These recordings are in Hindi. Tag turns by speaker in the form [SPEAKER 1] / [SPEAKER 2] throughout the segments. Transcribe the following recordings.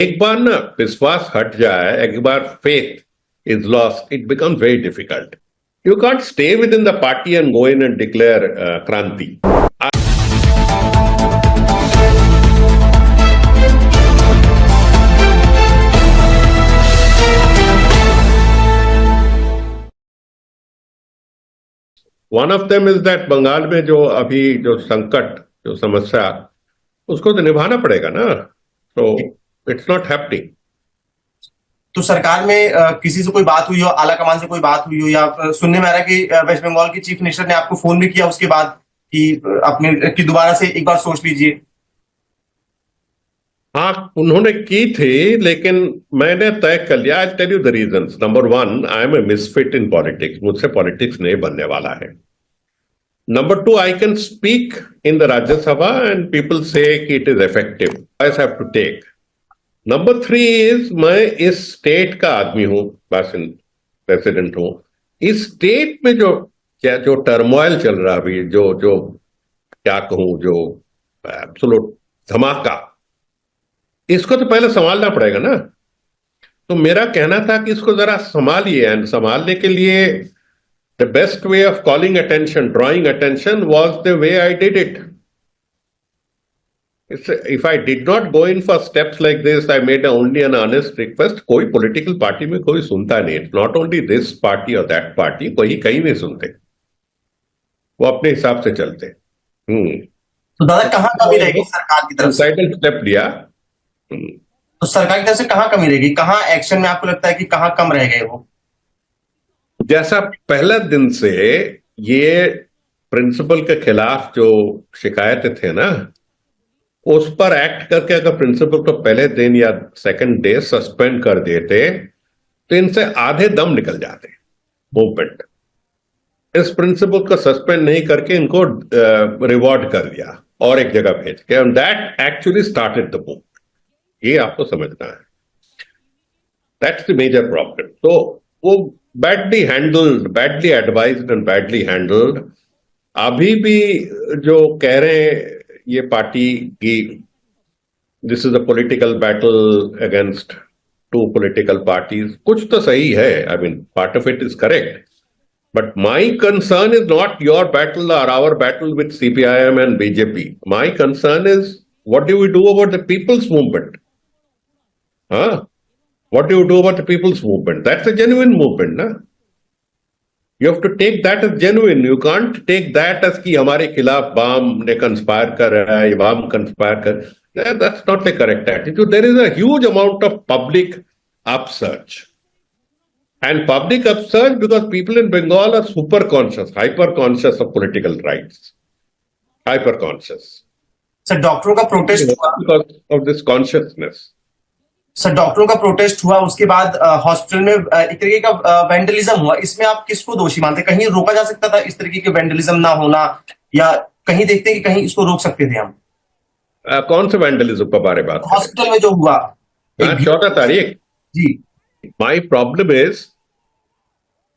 [SPEAKER 1] एक बार ना विश्वास हट जाए, एक बार faith is lost, it becomes very difficult. You can't stay within the party and go in and declare Kranti. One of them is that Bengal में जो अभी जो संकट, जो समस्या, उसको तो निभाना पड़ेगा ना. So it's not happening.
[SPEAKER 2] तो सरकार में किसी से कोई बात हुई हो, आला कमान से कोई बात हुई हो, या सुनने में आ रहा है कि वेस्ट बंगाल के चीफ मिनिस्टर ने आपको फोन भी किया उसके बाद कि अपने कि दोबारा से एक बार सोच लीजिए?
[SPEAKER 1] हाँ, उन्होंने की थी, लेकिन मैंने तय कर लिया. I tell you the reasons. Number one, I am a misfit in politics. मुझसे पॉलिटिक्स नहीं बनने वाला है. Number two, I can speak in the Rajya Sabha and people say कि it is effective. I have to take. Number three is, मैं इस स्टेट का आदमी हूं, प्रेसिडेंट हूं. इस स्टेट में जो टर्मोइल चल रहा अभी, जो क्या कहूं, जो एब्सोल्यूट धमाका, इसको तो पहले संभालना पड़ेगा ना. तो मेरा कहना था कि इसको जरा संभालिए, एंड संभालने के लिए the best way of calling attention, drawing attention was the way I did it. If I did not go in for steps like this, I made only an honest request. कोई पॉलिटिकल पार्टी में कोई सुनता नहीं. It's not only this party or that party, कोई कहीं नहीं सुनते. वो अपने हिसाब से चलते.
[SPEAKER 2] तो दादा कहाँ कमी रहेगी सरकार की तरफ से?
[SPEAKER 1] स्टेप लिया.
[SPEAKER 2] तो सरकार की तरफ से कहाँ कमी रहेगी, कहाँ एक्शन में आपको लगता है कि कहाँ कम रह गए वो?
[SPEAKER 1] जैसा पहला दिन से ये प्रिंसिपल के खिलाफ जो शिकायतें थे ना, उस पर एक्ट करके अगर प्रिंसिपल को पहले दिन या सेकंड डे सस्पेंड कर देते तो इनसे आधे दम निकल जाते मूवमेंट. इस प्रिंसिपल को सस्पेंड नहीं करके इनको रिवॉर्ड कर दिया और एक जगह भेज के, and that actually started the movement. ये आपको समझना है. That's the major problem. तो वो badly handled, badly advised and badly handled. अभी भी जो कह रहे हैं ये पार्टी की, this is a political battle against two political parties, कुछ तो सही है. I mean, part of it is correct, but my concern is not your battle और our battle with CPIM and BJP. My concern is what do we do about the people's movement? What do you do about the people's movement? That's a genuine movement, na? You have to take that as genuine. You can't take that as कि हमारे खिलाफ वाम ने कंस्पायर कर रहा है, वाम कंस्पायर कर. That's not the correct attitude. There is a huge amount of public upsurge. And public upsurge because people in Bengal are super conscious, hyper conscious of political rights. Hyper conscious.
[SPEAKER 2] Sir डॉक्टरों का प्रोटेस्ट हुआ
[SPEAKER 1] because of this consciousness.
[SPEAKER 2] Sir डॉक्टरों का प्रोटेस्ट हुआ, उसके बाद हॉस्पिटल में एक तरीके का वेंडलिज्म हुआ. इसमें आप किसको दोषी मानते हैं? कहीं रोका जा सकता था इस तरीके के वेंडलिज्म ना होना, या कहीं देखते हैं कि कहीं इसको रोक सकते थे हम?
[SPEAKER 1] कौन से वेंडलिज्म के बारे में बात?
[SPEAKER 2] हॉस्पिटल में जो हुआ
[SPEAKER 1] 14 तारीख.
[SPEAKER 2] जी.
[SPEAKER 1] My problem is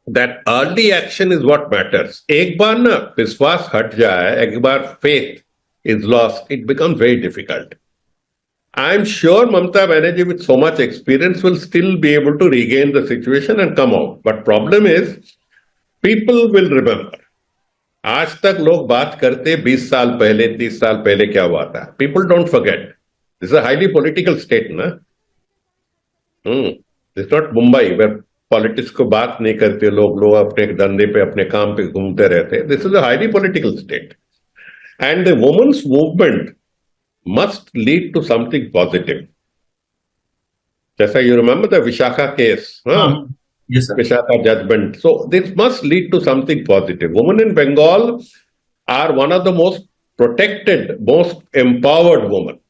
[SPEAKER 1] that early action is what matters. एक बार ना विश्वास हट जाए, एक बार faith is lost, it becomes very difficult. I am sure Mamata Banerjee with so much experience will still be able to regain the situation and come out. But problem is, people will remember. आज तक लोग बात करते 20 साल पहले, 30 साल पहले क्या हुआ था. People don't forget. This is a highly political state, na? This is not Mumbai where politics को बात नहीं करते लोग अपने धंधे पे, अपने काम पे घूमते रहते. This is a highly political state. And the women's movement must lead to something positive. Just like you remember the Vishakha case,
[SPEAKER 2] Yes, sir.
[SPEAKER 1] Vishakha judgment. So this must lead to something positive. Women in Bengal are one of the most protected, most empowered women.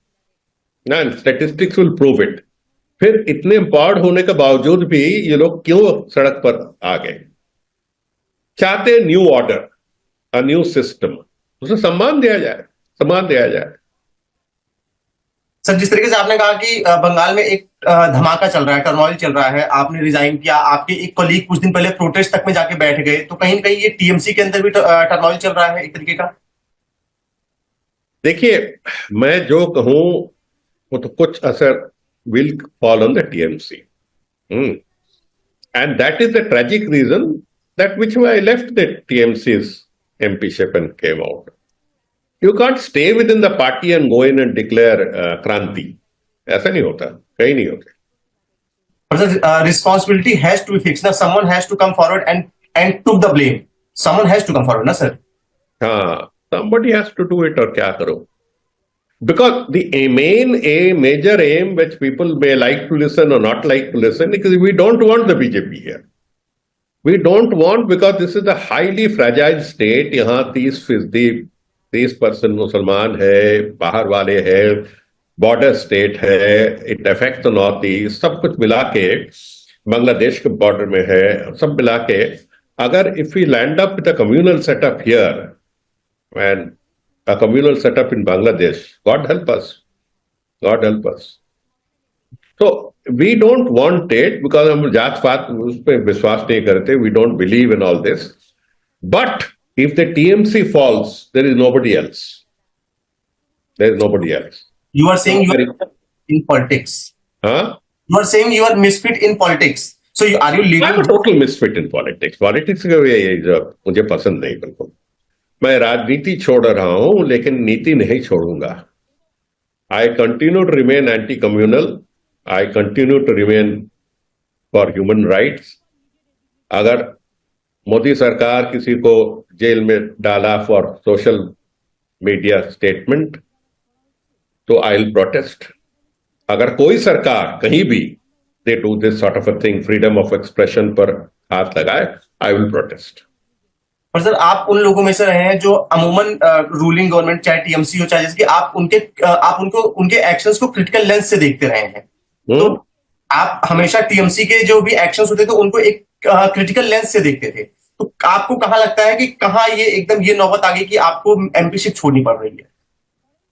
[SPEAKER 1] And statistics will prove it. फिर इतने empowered होने के बावजूद भी ये लोग क्यों सड़क पर आ गए? चाहते new order, a new system. उसे सम्मान दिया जाए, सम्मान दिया जाए.
[SPEAKER 2] सर जिस तरीके से आपने कहा कि बंगाल में एक धमाका चल रहा है, टर्मोइल चल रहा है, आपने रिजाइन किया, आपके एक कलीग कुछ दिन पहले प्रोटेस्ट तक में जाके बैठ गए, तो कहीं ना कहीं ये टीएमसी के अंदर भी टर्मोइल चल रहा है एक तरीके का?
[SPEAKER 1] देखिए, मैं जो कहूं वो तो कुछ असर will fall on the TMC. And that is the tragic reason that which why I left the TMC's MPship and came out. You can't stay within the party and go in and declare Kranti. ऐसा नहीं होता, कहीं नहीं होता.
[SPEAKER 2] But the responsibility has to be fixed. Now, someone has to come forward and took the blame. Someone has to come forward, na sir?
[SPEAKER 1] हाँ, somebody has to do it और क्या करो? Because the main aim, major aim, which people may like to listen or not like to listen, because we don't want the BJP here. We don't want, because this is a highly fragile state. यहाँ 30% मुसलमान है, बाहर वाले है, बॉर्डर स्टेट है, it affect the north east, सब कुछ मिला के बांग्लादेश के बॉर्डर में है, सब मिला के अगर if we land up with a communal setup here and a communal setup in Bangladesh, god help us. तो we don't want it, because हम जात पात उस पर विश्वास नहीं करते. We don't believe in all this. But if the TMC falls, there is nobody else.
[SPEAKER 2] You are saying you are in politics.
[SPEAKER 1] Huh?
[SPEAKER 2] You are saying you are misfit in politics. So are you leaving?
[SPEAKER 1] I'm a total misfit in politics. Politics का ये मुझे पसंद नहीं बिल्कुल. मैं राजनीति छोड़ रहा हूं, लेकिन नीति नहीं छोड़ूंगा. I continue to remain anti-communal. I continue to remain for human rights. अगर मोदी सरकार किसी को जेल में डाला फॉर सोशल मीडिया स्टेटमेंट, तो आई विल प्रोटेस्ट. अगर कोई सरकार कहीं भी they do this sort of a thing, freedom of expression पर हाथ लगाए, आई विल प्रोटेस्ट.
[SPEAKER 2] पर सर, आप उन लोगों में से रहे हैं जो अमूमन रूलिंग गवर्नमेंट, चाहे टीएमसी हो चाहे जैसे, आप उनके एक्शंस को क्रिटिकल लेंस से देखते रहे हैं. तो आप हमेशा टीएमसी के जो भी एक्शंस होते थे उनको एक क्रिटिकल लेंस से देखते थे. तो आपको कहाँ लगता है कि कहाँ ये एकदम ये नौबत आ गई कि आपको एमपीशिप छोड़नी पड़ रही है?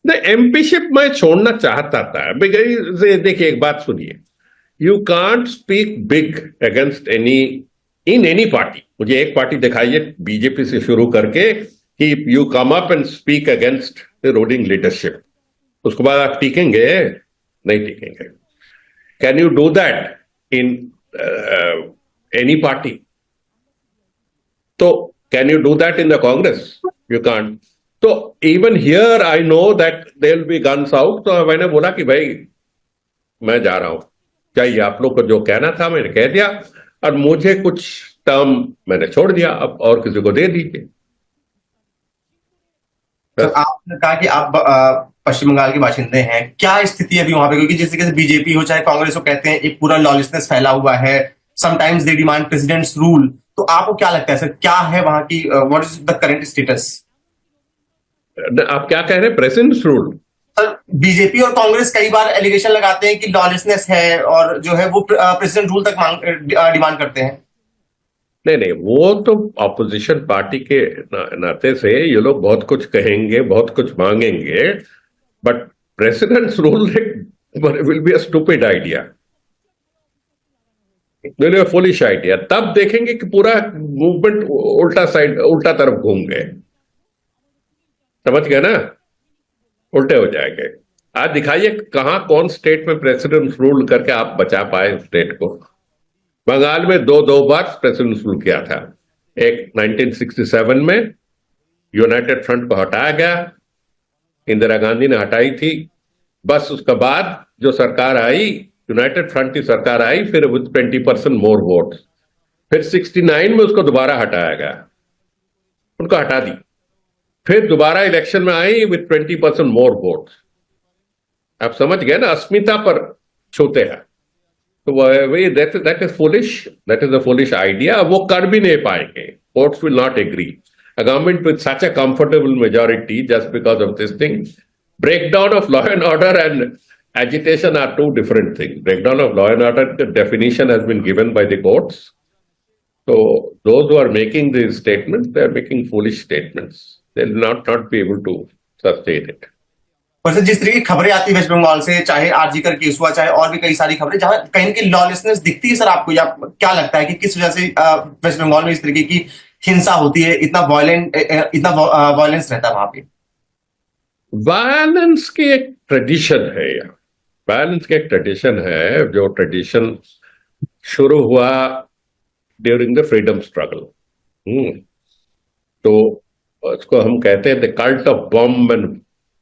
[SPEAKER 1] एमपीशिप मैं छोड़ना चाहता था. देखिए, एक बात सुनिए, you can't speak big against any party. मुझे एक पार्टी दिखाइए बीजेपी से शुरू करके कि you come up and speak against the ruling leadership, उसके बाद आप टीकेंगे? नहीं टीकेंगे. Can you do that in any party? तो can you do that in the Congress? You can't. तो even here I know that there will be guns out. तो मैंने बोला कि भाई मैं जा रहा हूं, चाहिए आप लोग को जो कहना था मैंने कह दिया, और मुझे कुछ टर्म मैंने छोड़ दिया, अब और किसी को दे दीजिए.
[SPEAKER 2] तो आपने कहा कि आप पश्चिम बंगाल के बाशिंदे हैं, क्या स्थिति है अभी वहां पे? क्योंकि जिस तरीके से बीजेपी हो चाहे कांग्रेस हो कहते हैं एक पूरा लॉलेसनेस फैला हुआ है, sometimes they demand presidents rule. तो आपको क्या लगता है सर, क्या है वहां की, what is the current status?
[SPEAKER 1] आप क्या कह रहे हैं? Presidents rule?
[SPEAKER 2] सर, बीजेपी और कांग्रेस कई बार एलिगेशन लगाते हैं कि लॉलेसनेस है और जो है वो प्रेसिडेंट रूल तक डिमांड करते हैं.
[SPEAKER 1] नहीं, वो तो ऑपोजिशन पार्टी के नाते से ये लोग बहुत कुछ कहेंगे, बहुत कुछ मांगेंगे, but presidents rule will be a stupid idea, will be a foolish idea. तब देखेंगे कि पूरा मूवमेंट उल्टा तरफ घूम गए. समझ गए ना? उल्टे हो जाएंगे. आज दिखाइए कहां कौन स्टेट में प्रेसिडेंट रूल करके आप बचा पाए स्टेट को. बंगाल में दो बार प्रेसिडेंट रूल किया था. एक 1967 में यूनाइटेड फ्रंट को हटाया गया, इंदिरा गांधी ने हटाई थी. बस उसके बाद जो सरकार आई, यूनाइटेड फ्रंट की सरकार आई, फिर विद 20% मोर वोट. फिर 69 में उसको दोबारा हटाया गया, उनको हटा दी. फिर दोबारा इलेक्शन में आई विद 20% मोर वोट. आप समझ गए ना, अस्मिता पर छूते हैं. तो वही दैट इज फुलिश आइडिया. वो कर भी नहीं पाएंगे. Courts will not agree. A government with such a comfortable majority, just because of this thing, breakdown of law and order and agitation are two different things. Breakdown of law and order, the definition has been given by the courts. So those who are making these statements, they are making foolish statements. They will not be able to sustain it.
[SPEAKER 2] वैसे जिस तरीके की खबरें आती है वेस्ट बंगाल से, चाहे आरजी कर केस हुआ, चाहे और भी कई सारी खबरें जहां कहीं की लॉलेसनेस दिखती है, सर आपको या क्या लगता है कि किस वजह से वेस्ट बंगाल में इस तरीके की हिंसा होती है, इतना वायलेंस रहता है वहां पे?
[SPEAKER 1] वायलेंस की एक ट्रेडिशन है यहाँ. वायलेंस का एक ट्रेडिशन है, जो ट्रेडिशन शुरू हुआ ड्यूरिंग द फ्रीडम स्ट्रगल। तो उसको हम कहते हैं the cult of bomb and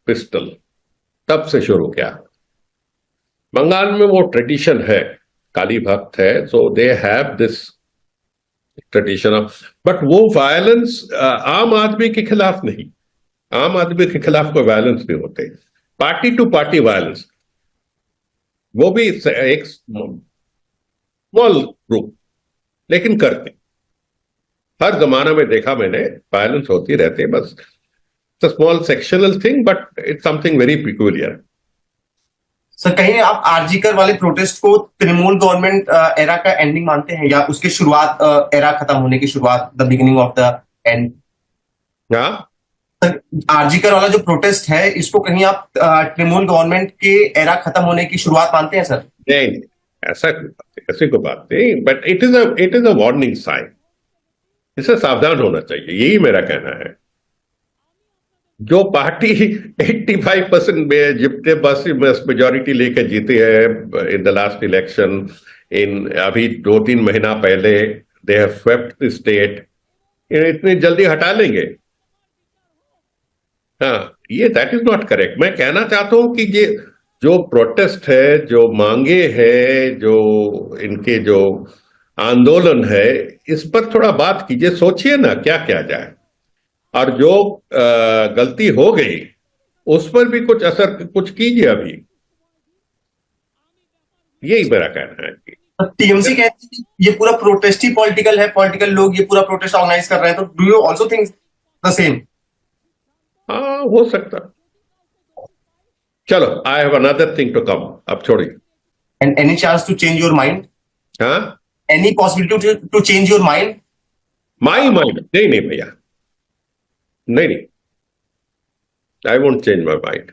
[SPEAKER 1] pistol, तब से शुरू किया। बंगाल में वो ट्रेडिशन है, काली भक्त है, so they have this tradition of, but वो वायलेंस आम आदमी के खिलाफ नहीं। आम आदमी के खिलाफ कोई वायलेंस नहीं होते, पार्टी टू पार्टी वायलेंस, वो भी एक स्मॉल ग्रुप, लेकिन करते। हर जमाना में देखा मैंने, वायलेंस होती रहती है, बस small sectional thing, but it's something very peculiar.
[SPEAKER 2] Sir कहीं आप आरजीकर वाले प्रोटेस्ट को तृणमूल गवर्नमेंट एरा का एंडिंग मानते हैं, या उसके शुरुआत, एरा खत्म होने की शुरुआत, the beginning of the end?
[SPEAKER 1] हाँ,
[SPEAKER 2] सर आरजीकर वाला जो प्रोटेस्ट है, इसको कहीं आप तृणमूल गवर्नमेंट के एरा खत्म होने की शुरुआत मानते हैं सर?
[SPEAKER 1] नहीं, ऐसा ऐसी कोई बात नहीं, but it is a warning sign. इससे सावधान होना चाहिए, यही मेरा कहना है। जो पार्टी 85% में जितने बस मेजोरिटी लेकर जीते हैं इन द लास्ट इलेक्शन, इन अभी 2-3 महीना पहले they have swept the state, इतनी जल्दी हटा लेंगे? हाँ, ये दैट इज नॉट करेक्ट। मैं कहना चाहता हूं कि ये जो प्रोटेस्ट है, जो मांगे है, जो इनके जो आंदोलन है, इस पर थोड़ा बात कीजिए, सोचिए ना क्या किया जाए। और जो गलती हो गई उस पर भी कुछ असर, कुछ कीजिए अभी, यही मेरा कहना है कि
[SPEAKER 2] टीएमसी कहती है कि ये पूरा प्रोटेस्ट ही पॉलिटिकल है, पॉलिटिकल लोग ये पूरा प्रोटेस्ट ऑर्गेनाइज कर रहे हैं, तो do you also think the same?
[SPEAKER 1] हाँ, हो सकता। चलो, I have another thing to come, अब छोड़िए।
[SPEAKER 2] And any chance to change your mind?
[SPEAKER 1] हाँ,
[SPEAKER 2] any possibility to change your mind?
[SPEAKER 1] My mind? नहीं नहीं भैया, नहीं नहीं, I won't change my mind.